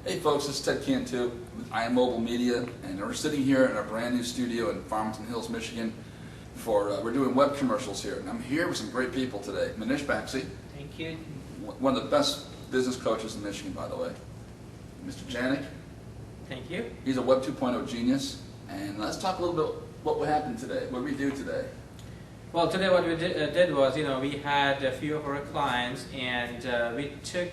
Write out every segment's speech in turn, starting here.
Hey folks, it's Ted Cantu with I Am Mobile Media, and we're sitting here in our brand new studio in Farmington Hills, Michigan. We're doing web commercials here, and I'm here with some great people today. Minesh Baxi, thank you. One of the best business coaches in Michigan, by the way. Mr. Janik, Thank you. he's a Web 2.0 genius, and let's talk a little bit what happened today, what we do today. Well, today what we did was, we had a few of our clients, and we took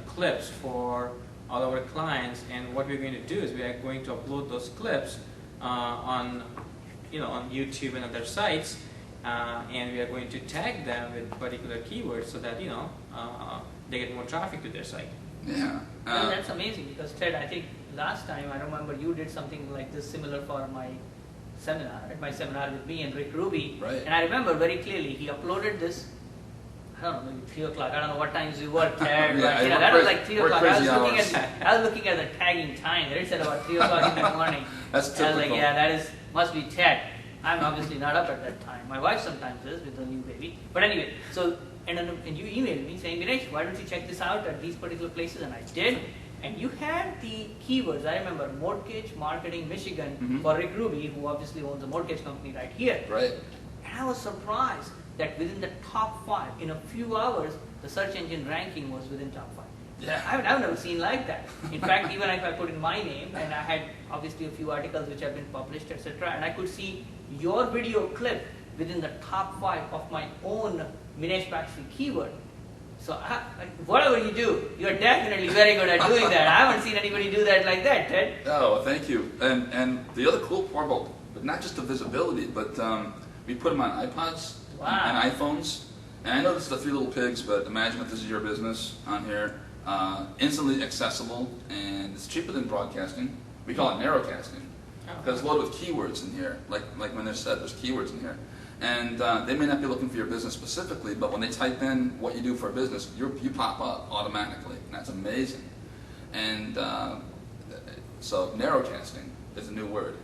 clips for all our clients. And what we're going to do is we are going to upload those clips on YouTube and other sites, and we are going to tag them with particular keywords so that they get more traffic to their site. Yeah. Well, that's amazing because Ted, I think last time I remember you did something like this similar for my seminar, at my seminar with me and Rick Ruby. Right. And I remember very clearly he uploaded this, I don't know, maybe 3 o'clock. I don't know what times you worked, Ted, Yeah, but that was like 3 o'clock. I was looking at the tagging time. It said about 3 o'clock in the morning. That's typical. I was like, yeah, must be Ted. I'm obviously not up at that time. My wife sometimes is with the new baby. But anyway, so and you emailed me saying, Minesh, why don't you check this out at these particular places? And I did. And you had the keywords. I remember Mortgage Marketing Michigan for Rick Ruby, who obviously owns a mortgage company right here. Right. And I was surprised that within the top 5, in a few hours, the search engine ranking was within top 5. Yeah. I've never seen like that. In fact, even if I put in my name, and I had obviously a few articles which have been published, etc., and I could see your video clip within the top 5 of my own Minesh Baxi keyword. So whatever you do, you're definitely very good at doing that. I haven't seen anybody do that like that, Ted. Oh, thank you. And the other cool part about, but not just the visibility, but we put them on iPods and iPhones. And I know this is the 3 little pigs, but imagine if this is your business on here. Instantly accessible, and it's cheaper than broadcasting. We call it narrowcasting because it's loaded with keywords in here. Like when they said, there's keywords in here. And they may not be looking for your business specifically, but when they type in what you do for a business, you pop up automatically, and that's amazing. And so narrowcasting is a new word.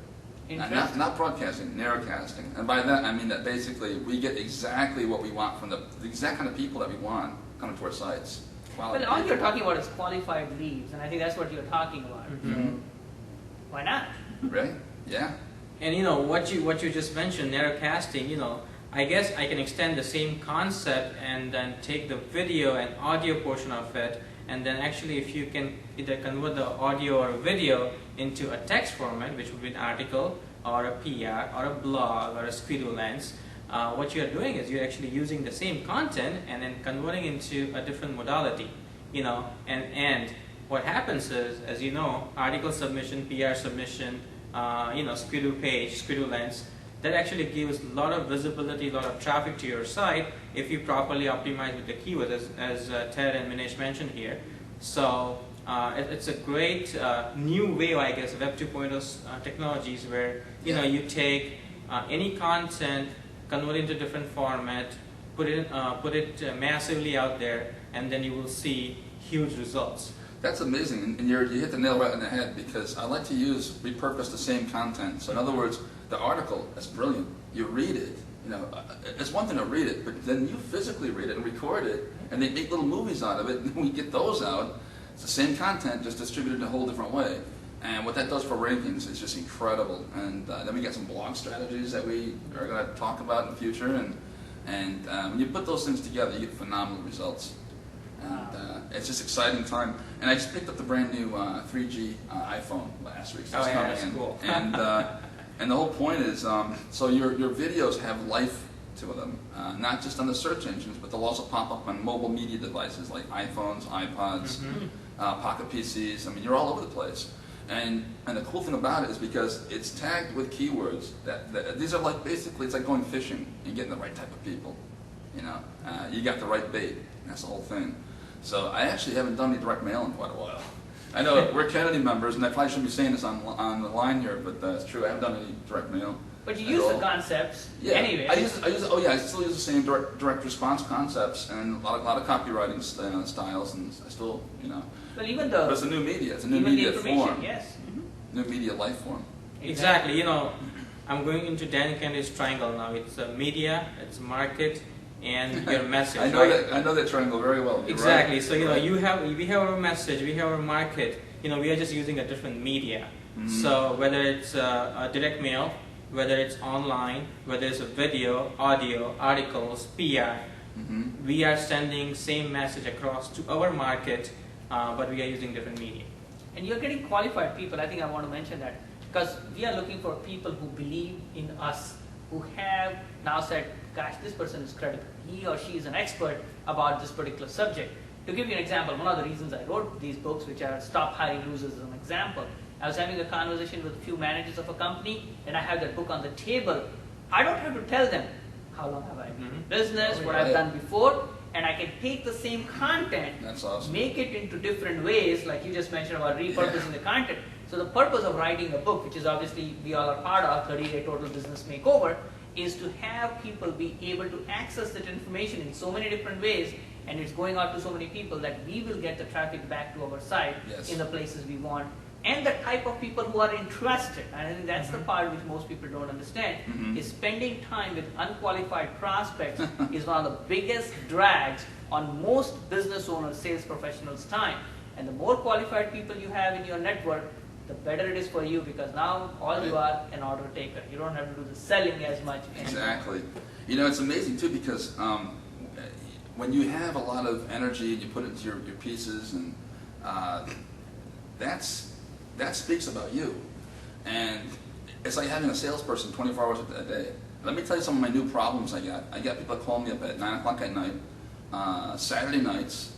Not broadcasting, narrowcasting. And by that, I mean that basically we get exactly what we want from the exact kind of people that we want coming to our sites. Well, all you're talking about is qualified leads, and I think that's what you're talking about. Mm-hmm. Why not? Right? Yeah. And what you just mentioned, narrowcasting, I guess I can extend the same concept and then take the video and audio portion of it, and then actually if you can either convert the audio or video into a text format, which would be an article or a PR or a blog or a squirrel lens, what you're doing is you're actually using the same content and then converting into a different modality, and what happens is, as you know, article submission, PR submission, squirrel page, squirrel lens, that actually gives a lot of visibility, a lot of traffic to your site if you properly optimize with the keywords, as Ted and Minesh mentioned here. So it's a great new way, I guess, Web 2.0 technologies where you take any content, convert it into different format, put it massively out there, and then you will see huge results. That's amazing, and you hit the nail right on the head, because I like to repurpose the same content. So in other words, the article, that's brilliant. You read it, it's one thing to read it, but then you physically read it and record it, and they make little movies out of it, and then we get those out. It's the same content, just distributed in a whole different way. And what that does for rankings is just incredible. And then we get some blog strategies that we are going to talk about in the future, and when you put those things together, you get phenomenal results. And it's just exciting time. And I just picked up the brand new 3G iPhone last week. So that's cool. And the whole point is, so your videos have life to them, not just on the search engines, but they'll also pop up on mobile media devices like iPhones, iPods, Pocket PCs. I mean, you're all over the place. And the cool thing about it is because it's tagged with keywords that these are like, basically it's like going fishing and getting the right type of people. You got the right bait. That's the whole thing. So I actually haven't done any direct mail in quite a while. I know we're Kennedy members, and I probably shouldn't be saying this on the line here, but it's true. I haven't done any direct mail. But you use the concepts anyway. I still use the same direct response concepts and a lot of copywriting styles, and I still, Well, even but it's a new media. It's a new media form. Yes. New media life form. Exactly. I'm going into Dan Kennedy's triangle now. It's media, it's market, and your message. I know that triangle very well. You're exactly. Right. So we have our message, we have our market. We are just using a different media. So whether it's a direct mail, whether it's online, whether it's a video, audio, articles, PR, we are sending same message across to our market, but we are using different media. And you're getting qualified people. I think I want to mention that because we are looking for people who believe in us, who have now said, gosh, this person is credible. He or she is an expert about this particular subject. To give you an example, one of the reasons I wrote these books, which are Stop Hiring Losers as an example, I was having a conversation with a few managers of a company, and I have that book on the table. I don't have to tell them how long have I been in business, what I've done before, and I can take the same content, That's awesome. make it into different ways, like you just mentioned about repurposing the content. So the purpose of writing a book, which is obviously we all are part of, 30-Day Total Business Makeover, is to have people be able to access that information in so many different ways, and it's going out to so many people that we will get the traffic back to our site in the places we want, and the type of people who are interested. And I think that's the part which most people don't understand, is spending time with unqualified prospects is one of the biggest drags on most business owners, sales professionals' time. And the more qualified people you have in your network, the better it is for you, because now all you are an order taker. You don't have to do the selling as much anymore. Exactly. It's amazing too, because when you have a lot of energy and you put it into your pieces, and that speaks about you. And it's like having a salesperson 24 hours a day. Let me tell you some of my new problems I got. I got people that call me up at 9 o'clock at night, Saturday nights,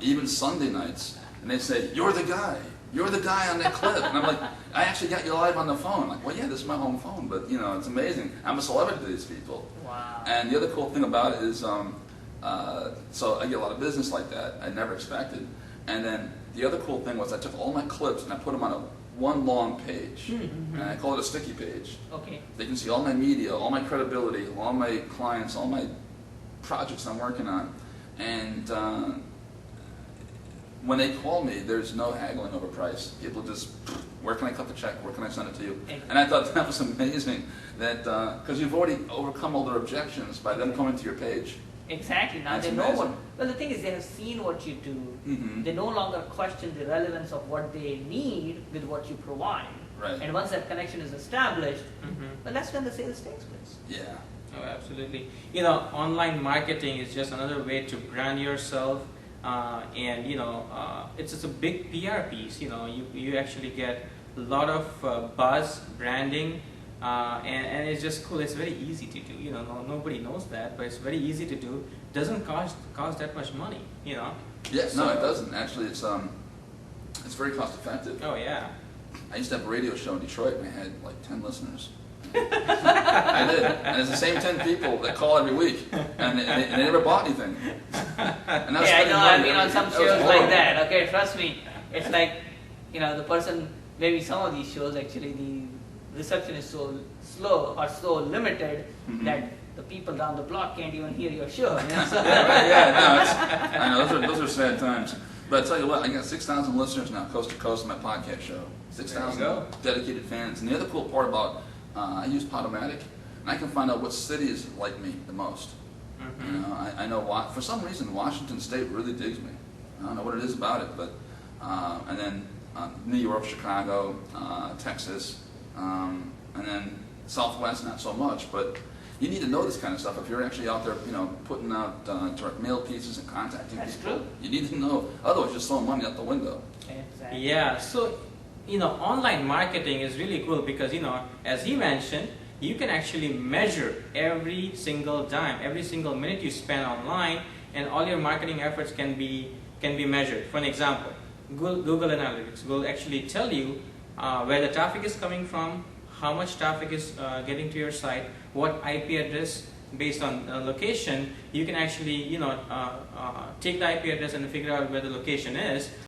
even Sunday nights, and they say, "You're the guy. You're the guy on that clip." And I'm like, "I actually got you live on the phone." I'm like, "Well, yeah, this is my home phone, but it's amazing. I'm a celebrity to these people." Wow. And the other cool thing about it is, so I get a lot of business like that. I never expected. And then the other cool thing was I took all my clips and I put them on one long page, and I call it a sticky page. Okay. They can see all my media, all my credibility, all my clients, all my projects I'm working on. And when they call me, there's no haggling over price. People just, where can I cut the check? Where can I send it to you? And I thought that was amazing, that because you've already overcome all their objections by them coming to your page. Exactly. Now That's they know amazing. what. Well, the thing is, they have seen what you do. They no longer question the relevance of what they need with what you provide. Right. And once that connection is established, well, that's when the sales takes place. Yeah. Oh, absolutely. Online marketing is just another way to brand yourself, and it's just a big PR piece. You actually get a lot of buzz, branding, and it's just cool. It's very easy to do. Nobody knows that, but it's very easy to do. Doesn't cost that much money. Yes. No, it doesn't. Actually, it's very cost effective. Oh yeah. I used to have a radio show in Detroit, and I had like 10 listeners. I did, and it's the same 10 people that call every week, and they never bought anything. And that was Yeah, I spending know. money. I've been on some That was shows like horrible. that. Okay, trust me. It's like, the person. Maybe some of these shows actually the reception is so slow or so limited that the people down the block can't even hear your show. So I know those are sad times. But I tell you what, I got 6,000 listeners now, coast to coast, on my podcast show. 6,000 dedicated fans. And the other cool part about I use Podomatic, and I can find out what cities like me the most. I know for some reason Washington State really digs me. I don't know what it is about it, but and then New York, Chicago, Texas, and then Southwest not so much. But you need to know this kind of stuff if you're actually out there, putting out direct mail pieces and contacting That's people. true. You need to know, otherwise you're throwing money out the window. exactly. Yeah, so online marketing is really cool because as he mentioned, you can actually measure every single dime, every single minute you spend online, and all your marketing efforts can be measured. For an example, Google Analytics will actually tell you where the traffic is coming from, how much traffic is getting to your site, what IP address based on location. You can actually take the IP address and figure out where the location is.